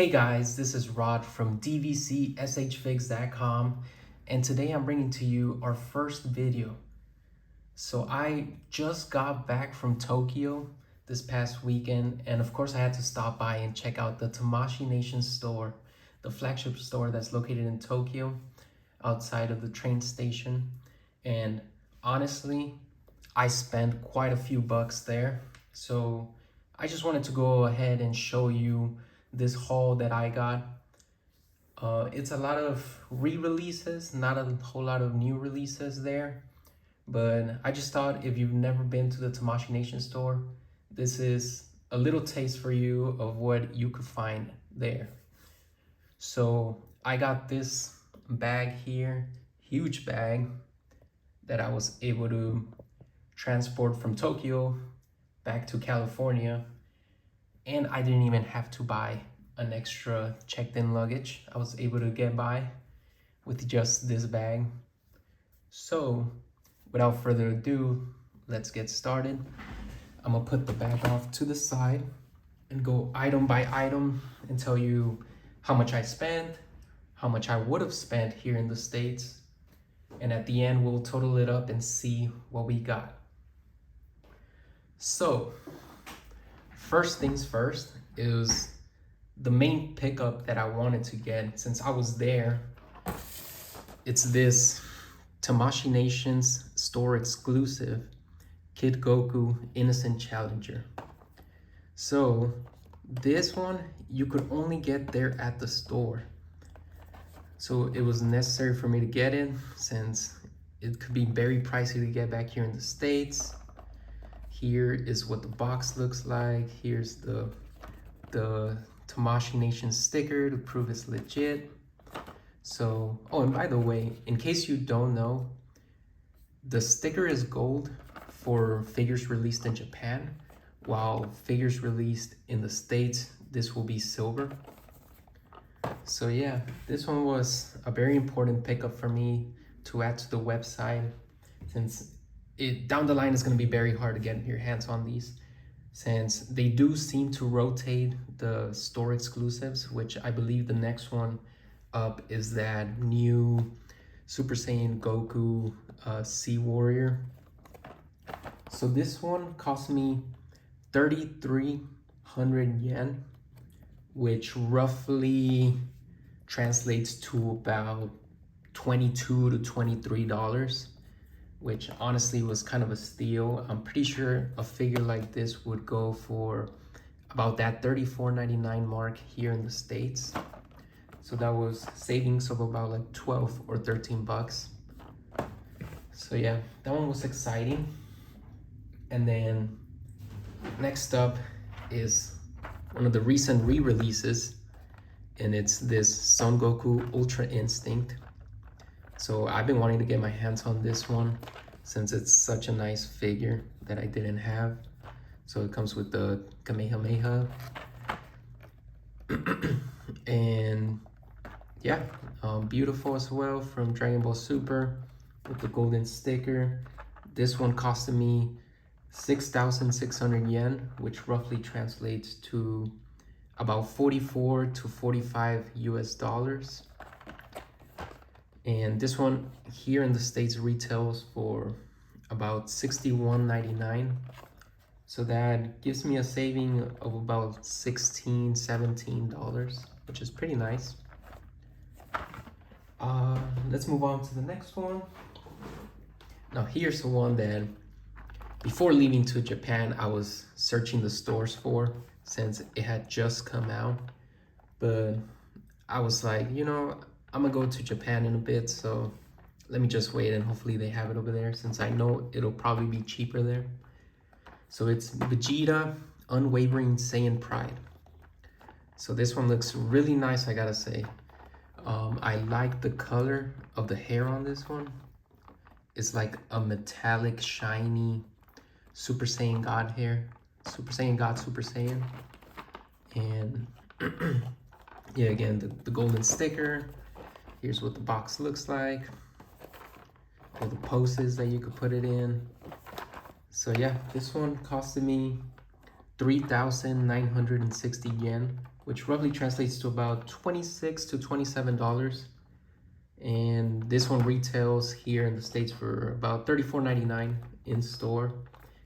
Hey guys, this is Rod from DBZSHFIGS.com, and today I'm bringing to you our first video. So I just got back from Tokyo this past weekend, and of course I had to stop by and check out the Tamashii Nations Store, the flagship store that's located in Tokyo outside of the train station. And honestly, I spent quite a few bucks there. So I just wanted to go ahead and show you this haul that I got. It's a lot of re-releases, not a whole lot of new releases there. But I just thought if you've never been to the Tamashii Nations store, this is a little taste for you of what you could find there. So I got this bag here, huge bag that I was able to transport from Tokyo back to California. And I didn't even have to buy an extra checked-in luggage. I was able to get by with just this bag. So without further ado, let's get started. I'm gonna put the bag off to the side and go item by item and tell you how much I spent, how much I would have spent here in the States, and at the end we'll total it up and see what we got. So first things first is the main pickup that I wanted to get since I was there. It's this Tamashii Nations store exclusive Kid Goku Innocent Challenger. So this one you could only get there at the store. So it was necessary for me to get it since it could be very pricey to get back here in the States. Here is what the box looks like. Here's the Tamashii Nations sticker to prove it's legit. So, oh, and by the way, in case you don't know, the sticker is gold for figures released in Japan, while figures released in the States, this will be silver. So yeah, this one was a very important pickup for me to add to the website since down the line is going to be very hard to get your hands on these since they do seem to rotate the store exclusives, which I believe the next one up is that new Super Saiyan Goku Sea Warrior. So this one cost me 3,300 yen, which roughly translates to about $22 to $23. Which honestly was kind of a steal. I'm pretty sure a figure like this would go for about that $34.99 mark here in the States. So that was savings of about like 12 or 13 bucks. So yeah, that one was exciting. And then next up is one of the recent re-releases, and it's this Son Goku Ultra Instinct. So I've been wanting to get my hands on this one since it's such a nice figure that I didn't have. So it comes with the Kamehameha. And yeah, beautiful as well from Dragon Ball Super with the golden sticker. This one costed me 6,600 yen, which roughly translates to about 44 to 45 US dollars. And this one here in the States retails for about $61.99. So that gives me a saving of about $16, $17, which is pretty nice. Let's move on to the next one. Now here's the one that before leaving to Japan, I was searching the stores for since it had just come out. But I was like, you know, I'm gonna go to Japan in a bit, so let me just wait and hopefully they have it over there since I know it'll probably be cheaper there. So it's Vegeta Unwavering Saiyan Pride. So this one looks really nice, I gotta say. I like the color of the hair on this one. It's like a metallic, shiny Super Saiyan God hair. Super Saiyan God, Super Saiyan. And yeah, again, the golden sticker. Here's what the box looks like. All the poses that you could put it in. So yeah, this one costed me 3,960 yen, which roughly translates to about $26 to $27. And this one retails here in the States for about $34.99 in store,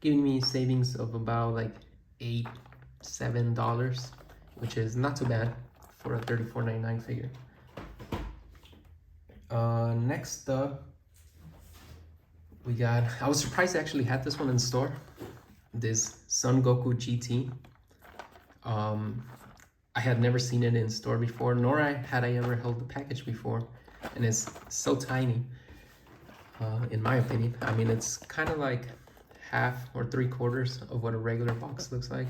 giving me savings of about like $7, which is not too bad for a $34.99 figure. Next up, we got, I was surprised they actually had this one in store, this Son Goku GT. I had never seen it in store before, nor had I ever held the package before, and it's so tiny, in my opinion. I mean, it's kind of like half or 3/4 of what a regular box looks like.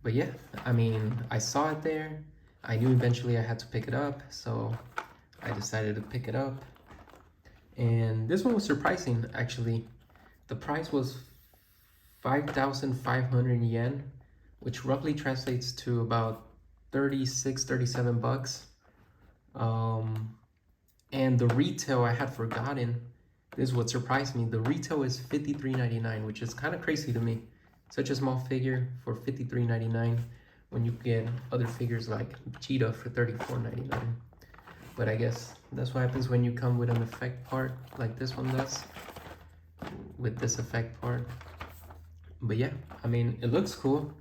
But yeah, I mean, I saw it there. I knew eventually I had to pick it up, so I decided to pick it up. And this one was surprising, actually. The price was 5,500 yen, which roughly translates to about 36, 37 bucks. And the retail, I had forgotten, this is what surprised me. The retail is $53.99, which is kind of crazy to me. Such a small figure for $53.99 when you get other figures like Cheetah for $34.99. But I guess that's what happens when you come with an effect part like this one does, with this effect part. But yeah, I mean, it looks cool.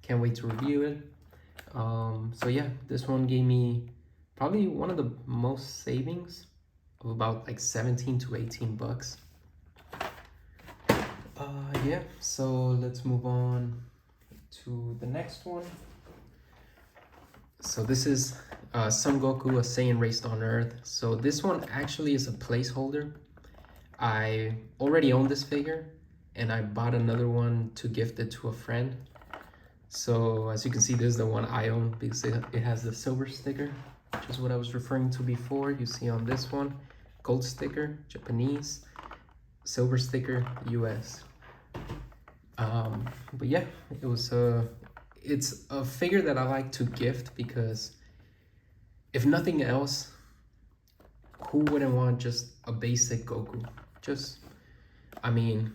Can't wait to review it. So yeah, this one gave me probably one of the most savings of about like 17 to 18 bucks. Yeah, so let's move on to the next one. So this is Son Goku, a Saiyan raised on Earth. So this one actually is a placeholder. I already own this figure, and I bought another one to gift it to a friend. So as you can see, this is the one I own because it has the silver sticker, which is what I was referring to before. You see on this one, gold sticker, Japanese, silver sticker, US. But yeah, it's a figure that I like to gift because if nothing else, who wouldn't want just a basic Goku? I mean,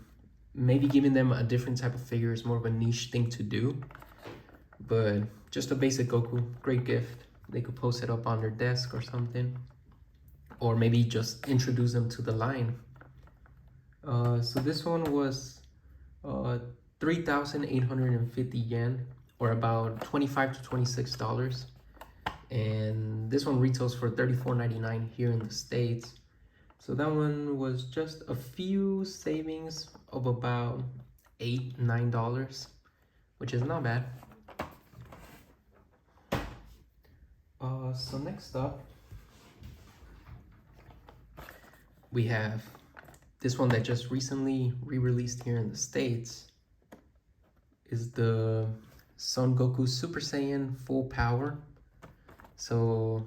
maybe giving them a different type of figure is more of a niche thing to do, but just a basic Goku, great gift. They could post it up on their desk or something, or maybe just introduce them to the line. So this one was 3,850 yen, or about $25 to $26. And this one retails for $34.99 here in the States. So that one was just a few savings of about $8, $9, which is not bad. So next up, we have this one that just recently re-released here in the States, is the Son Goku Super Saiyan Full Power. So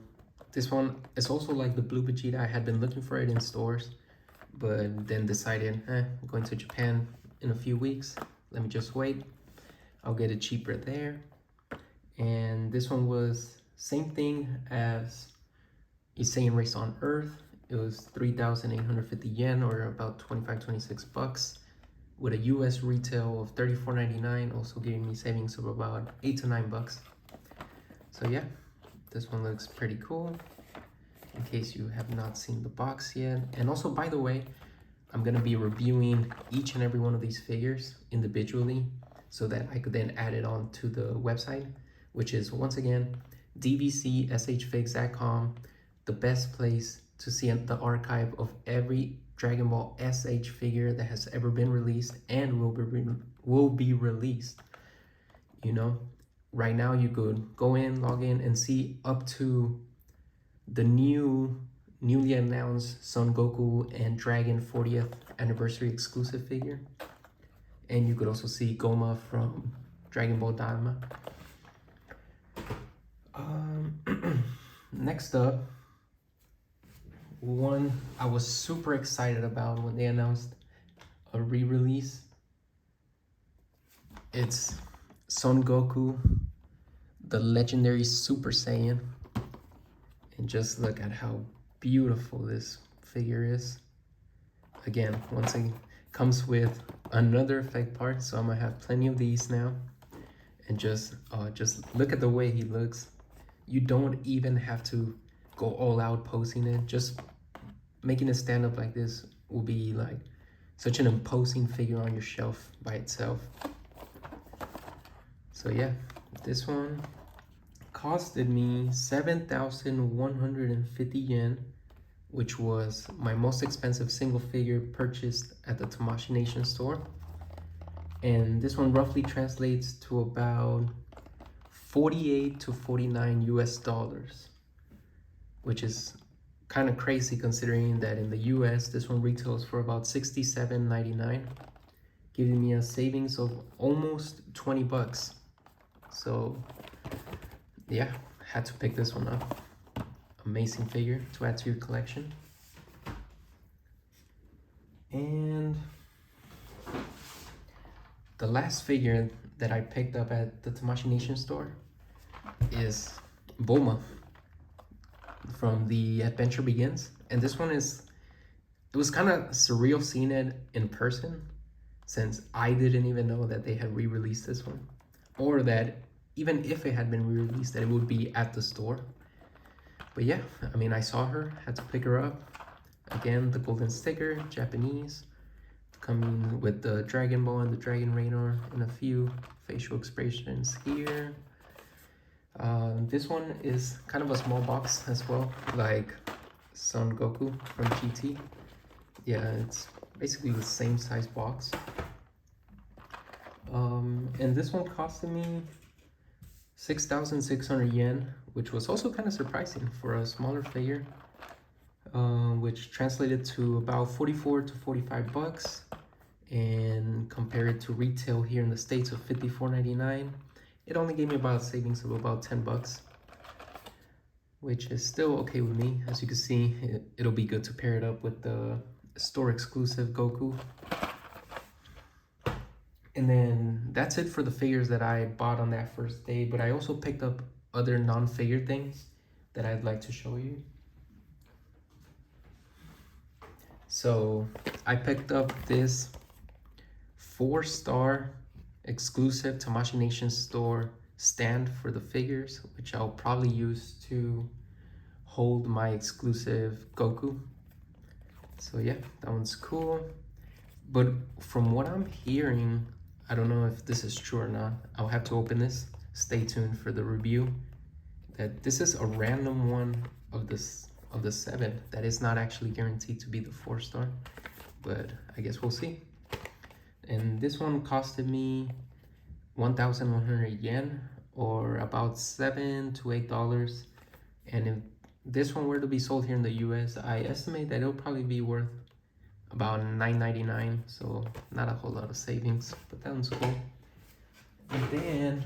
this one is also like the Blue Vegeta. I had been looking for it in stores, but then decided, I'm going to Japan in a few weeks. Let me just wait. I'll get it cheaper there. And this one was same thing as a Saiyan Race on Earth. It was 3,850 yen, or about 25, 26 bucks, with a US retail of $34.99, also giving me savings of about 8 to 9 bucks. So yeah, this one looks pretty cool, in case you have not seen the box yet. And also, by the way, I'm gonna be reviewing each and every one of these figures individually so that I could then add it on to the website, which is, once again, DBZSHFIGS.com, the best place to see the archive of every Dragon Ball SH figure that has ever been released and will be released. You know, right now you could go in, log in, and see up to the newly announced Son Goku and Dragon 40th anniversary exclusive figure. And you could also see Goma from Dragon Ball Daima. Next up, one I was super excited about when they announced a re-release. It's Son Goku, the legendary Super Saiyan. And just look at how beautiful this figure is. Again, once again, comes with another effect part, so I'm gonna have plenty of these now. and just look at the way he looks. You don't even have to go all out posing it. Just making it stand up like this will be like such an imposing figure on your shelf by itself. So yeah, this one costed me 7,150 yen, which was my most expensive single figure purchased at the Tamashii Nations store. And this one roughly translates to about 48 to 49 US dollars, which is kind of crazy considering that in the US this one retails for about $67.99, giving me a savings of almost 20 bucks. So yeah, had to pick this one up. Amazing figure to add to your collection. And the last figure that I picked up at the Tamashii Nations store is Bulma from The Adventure Begins. And this one it was kind of surreal seeing it in person, since I didn't even know that they had re-released this one, or that even if it had been re-released that it would be at the store. But yeah, I mean, I saw her, had to pick her up. Again, the golden sticker, Japanese, coming with the Dragon Ball and the Dragon Radar, and a few facial expressions here. This one is kind of a small box as well, like Son Goku from GT. Yeah, it's basically the same size box. And this one costed me 6,600 yen, which was also kind of surprising for a smaller figure, which translated to about 44 to 45 bucks. And compared to retail here in the States of $54.99, it only gave me about a savings of about 10 bucks, which is still okay with me. As you can see, it'll be good to pair it up with the store exclusive Goku. And then that's it for the figures that I bought on that first day, but I also picked up other non-figure things that I'd like to show you. So I picked up this 4-star exclusive Tamashii Nations store stand for the figures, which I'll probably use to hold my exclusive Goku. So yeah, that one's cool. But from what I'm hearing, I don't know if this is true or not. I'll have to open this. Stay tuned for the review. That this is a random one of the 7 that is not actually guaranteed to be the 4-star, but I guess we'll see. And this one costed me 1,100 yen, or about $7 to $8. And if this one were to be sold here in the US, I estimate that it'll probably be worth about $9.99, so not a whole lot of savings, but that one's cool. And then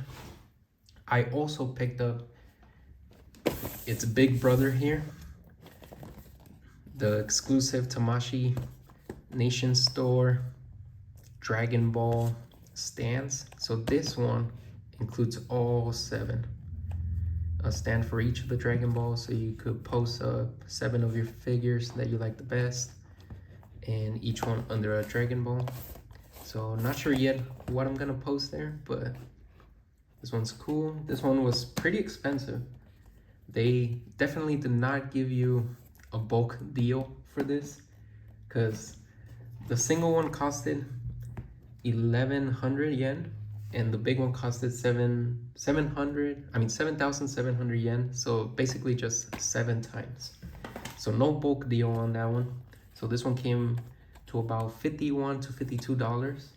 I also picked up its big brother here, the exclusive Tamashii Nations store Dragon Ball stands. So this one includes all 7. A stand for each of the Dragon Balls, so you could post up 7 of your figures that you like the best, and each one under a Dragon Ball. So not sure yet what I'm gonna post there, but this one's cool. This one was pretty expensive. They definitely did not give you a bulk deal for this, because the single one costed 1,100 yen and the big one costed 7,700 yen. So basically just 7 times. So no bulk deal on that one. So this one came to about $51 to $52.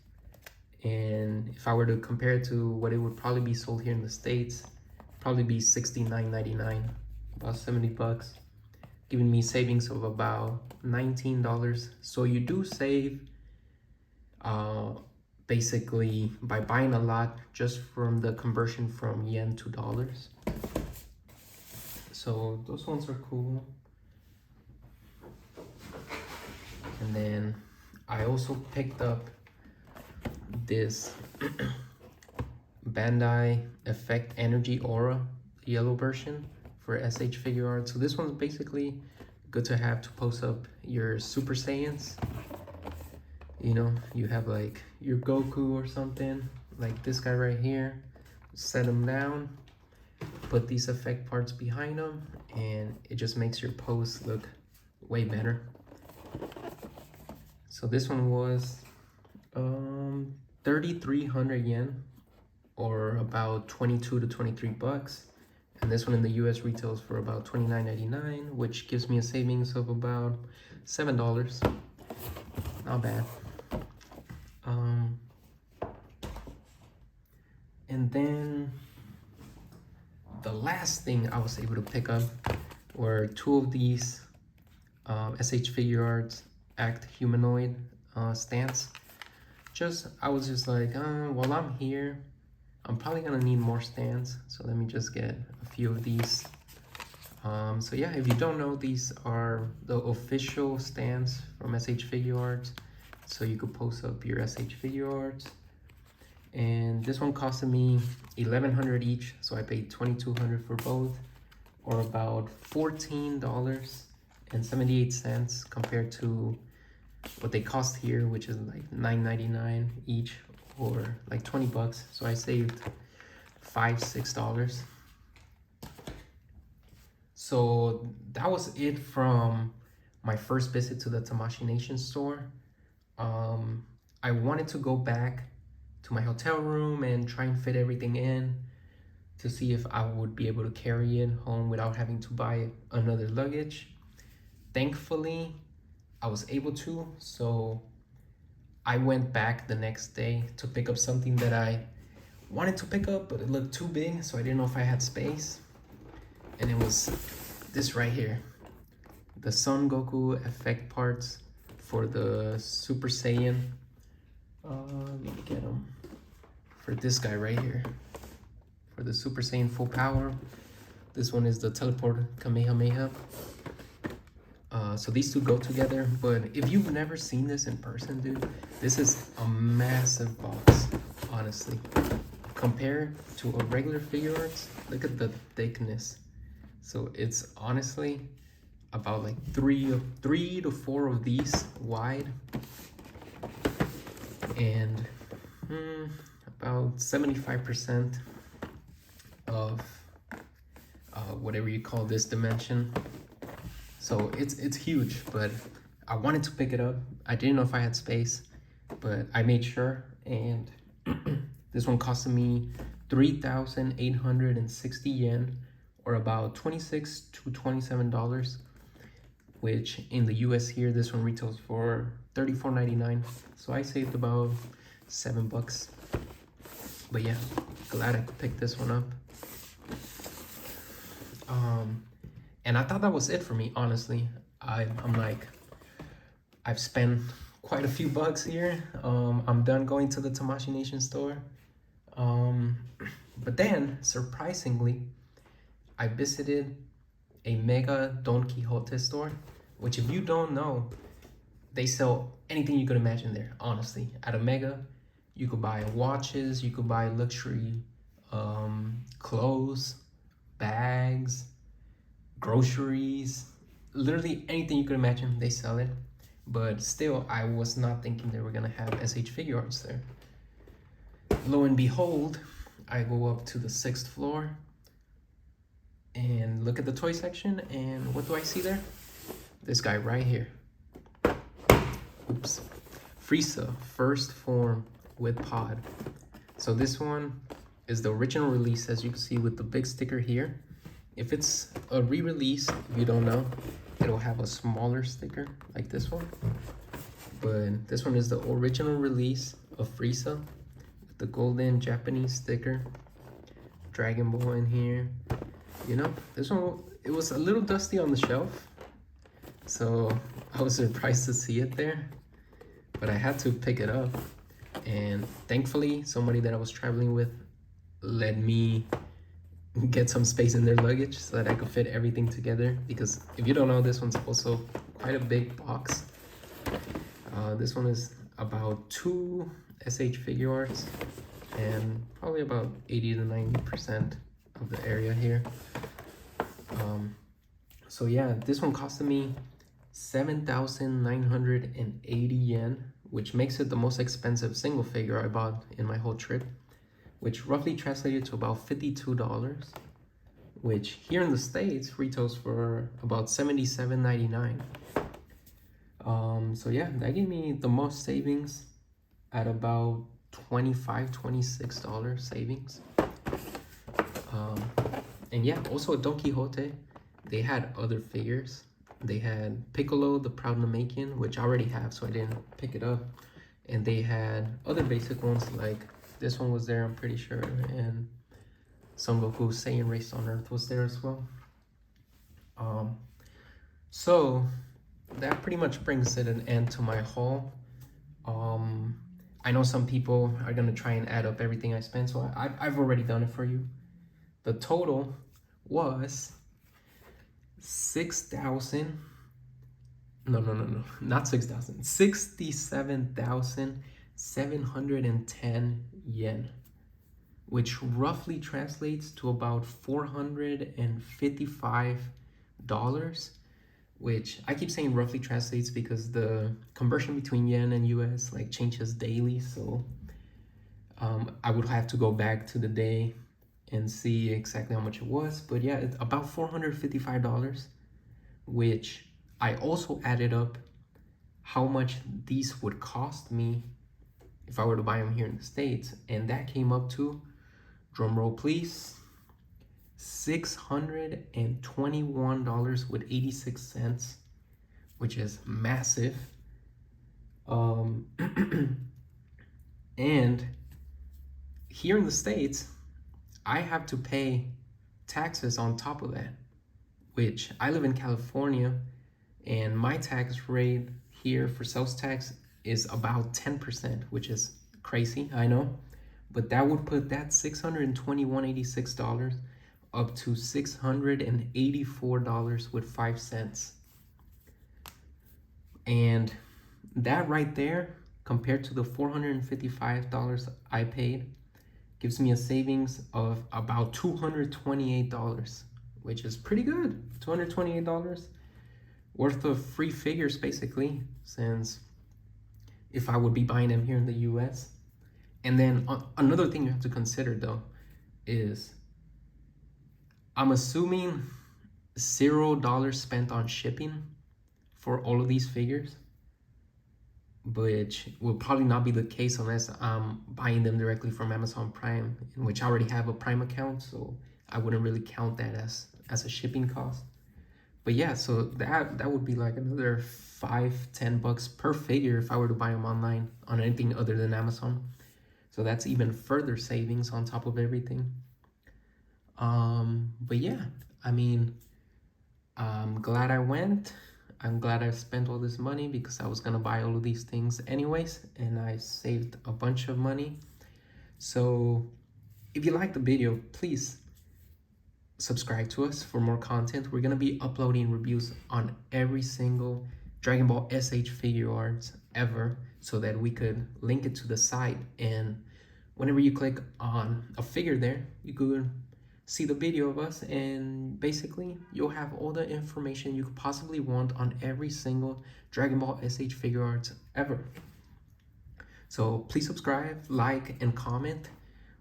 And if I were to compare it to what it would probably be sold here in the States, probably be $69.99, about 70 bucks, giving me savings of about $19. So you do save basically by buying a lot just from the conversion from yen to dollars. So those ones are cool. And then I also picked up this Bandai Effect Energy Aura yellow version for S.H.Figuarts. So this one's basically good to have to post up your Super Saiyans. You know, you have like your Goku or something, like this guy right here. set them down, put these effect parts behind them, and it just makes your pose look way better. So this one was 3,300 yen, or about 22 to 23 bucks. And this one in the US retails for about $29.99, which gives me a savings of about $7. Not bad. And then the last thing I was able to pick up were two of these S.H.Figuarts Act Humanoid stands. I was just like, while I'm here, I'm probably gonna need more stands, so let me just get a few of these. So yeah, if you don't know, these are the official stands from S.H.Figuarts, so you could post up your S.H.Figuarts. And this one costed me $1,100 each, so I paid $2,200 for both, or about $14.78 compared to what they cost here, which is like $9.99 each, or like 20 bucks. So I saved $5-6. So that was it from my first visit to the Tamashii Nations store. I wanted to go back to my hotel room and try and fit everything in to see if I would be able to carry it home without having to buy another luggage. Thankfully, I was able to, so I went back the next day to pick up something that I wanted to pick up, but it looked too big, so I didn't know if I had space. And it was this right here, the Son Goku effect parts for the Super Saiyan. Let me get them. For this guy right here, for the Super Saiyan Full Power. This one is the Teleport Kamehameha. So these two go together, but if you've never seen this in person, dude, this is a massive box, honestly. Compared to a regular Figuarts, look at the thickness. So it's honestly about like three to four of these wide, and about 75% of whatever you call this dimension. So it's huge, but I wanted to pick it up. I didn't know if I had space, but I made sure, and this one costed me 3,860 yen, or about $26 to $27, which in the US here, this one retails for $34.99. So I saved about $7. But yeah, glad I could pick this one up. And I thought that was it for me, honestly. I'm like, I've spent quite a few bucks here. I'm done going to the Tamashii Nations store. But then, surprisingly, I visited a mega Don Quixote store, which, if you don't know, they sell anything you could imagine there, honestly. At a mega, you could buy watches, you could buy luxury clothes, bags, groceries, literally anything you could imagine, they sell it. But still, I was not thinking they were gonna have S.H.Figuarts there. Lo and behold, I go up to the 6th floor and look at the toy section, and what do I see there? This guy right here. Oops. Frieza, first form with pod. So this one is the original release, as you can see, with the big sticker here. If it's a re-release, if you don't know, it'll have a smaller sticker like this one. But this one is the original release of Frieza with the golden Japanese sticker. Dragon Ball in here. You know, this one, it was a little dusty on the shelf, so I was surprised to see it there, but I had to pick it up. And thankfully, somebody that I was traveling with let me get some space in their luggage so that I could fit everything together, because if you don't know, this one's also quite a big box. This one is about 2 S.H.Figuarts and probably about 80 to 90% of the area here. So yeah, this one costed me 7,980 yen, which makes it the most expensive single figure I bought in my whole trip. which roughly translated to about $52, which here in the States retails for about $77.99. So yeah, that gave me the most savings at about $26 savings. And yeah, also at Don Quixote, they had other figures. They had Piccolo, the Proud Namekian, which I already have, so I didn't pick it up. And they had other basic ones, like this one was there, I'm pretty sure, and Son Goku Saiyan Race on Earth was there as well. So that pretty much brings it an end to my haul. I know some people are gonna try and add up everything I spent, so I've already done it for you. The total was not 6,000, 67,710 yen, which roughly translates to about $455, which I keep saying roughly translates because the conversion between yen and US like changes daily. So I would have to go back to the day and see exactly how much it was. But yeah, it's about $455, which I also added up how much these would cost me if I were to buy them here in the States. And that came up to, drum roll please, $621.86, which is massive. And here in the States, I have to pay taxes on top of that, which I live in California, and my tax rate here for sales tax is about 10%, which is crazy, I know. But that would put that $621.86 up to $684.05. And that right there, compared to the $455 I paid, gives me a savings of about $228, which is pretty good. $228 worth of free figures, basically, since if I would be buying them here in the US. And then another thing you have to consider, though, is I'm assuming $0 spent on shipping for all of these figures, which will probably not be the case unless I'm buying them directly from Amazon Prime, in which I already have a Prime account, so I wouldn't really count that as a shipping cost. But yeah, so that would be like another $5-10 per figure if I were to buy them online on anything other than Amazon. So that's even further savings on top of everything. But yeah, I mean, I'm glad I went. I'm glad I spent all this money because I was gonna buy all of these things anyways, and I saved a bunch of money. So if you liked the video, please subscribe to us for more content. We're gonna be uploading reviews on every single Dragon Ball S.H.Figuarts ever, so that we could link it to the site, and whenever you click on a figure there, you could see the video of us, and basically you'll have all the information you could possibly want on every single Dragon Ball S.H.Figuarts ever. So please subscribe, like, and comment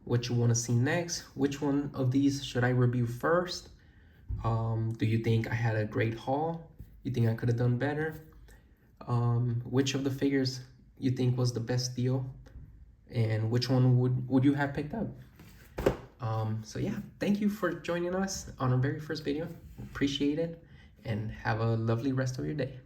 what you want to see next. Which one of these should I review first? Do you think I had a great haul? You think I could have done better? Which of the figures you think was the best deal? And which one would you have picked up? So yeah, thank you for joining us on our very first video. Appreciate it, and have a lovely rest of your day.